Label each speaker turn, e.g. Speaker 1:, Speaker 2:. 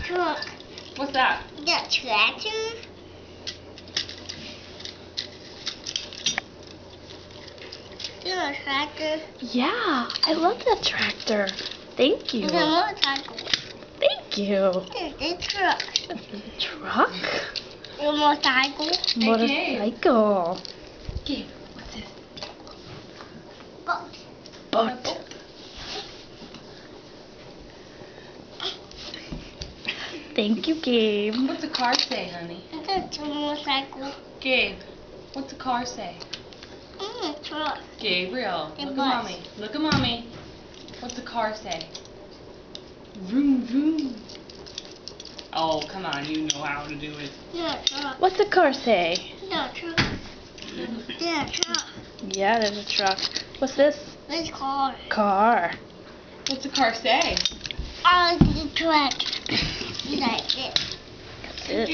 Speaker 1: truck.
Speaker 2: What's that?
Speaker 1: The tractor. The tractor.
Speaker 3: Yeah, I love that tractor. Thank you.
Speaker 1: The motorcycle.
Speaker 3: Thank you.
Speaker 1: The truck.
Speaker 3: Truck?
Speaker 1: The motorcycle.
Speaker 3: Motorcycle.
Speaker 2: Gabe, what's this?
Speaker 1: Boat.
Speaker 3: Boat. Thank you, Gabe.
Speaker 2: What's the car say, honey?
Speaker 1: The motorcycle.
Speaker 2: Gabe, what's the car say?
Speaker 1: The truck.
Speaker 2: Gabriel,
Speaker 1: The
Speaker 2: look
Speaker 1: bus.
Speaker 2: at mommy. Look at mommy. What's the car say? Vroom, vroom. Oh, come on, you know how to do it.
Speaker 1: The truck.
Speaker 3: What's the car say?
Speaker 1: The truck. The truck.
Speaker 3: Yeah, there's a truck. What's this?
Speaker 1: This car.
Speaker 3: Car.
Speaker 2: What's the car say?
Speaker 1: The truck. Like this.
Speaker 3: What's this?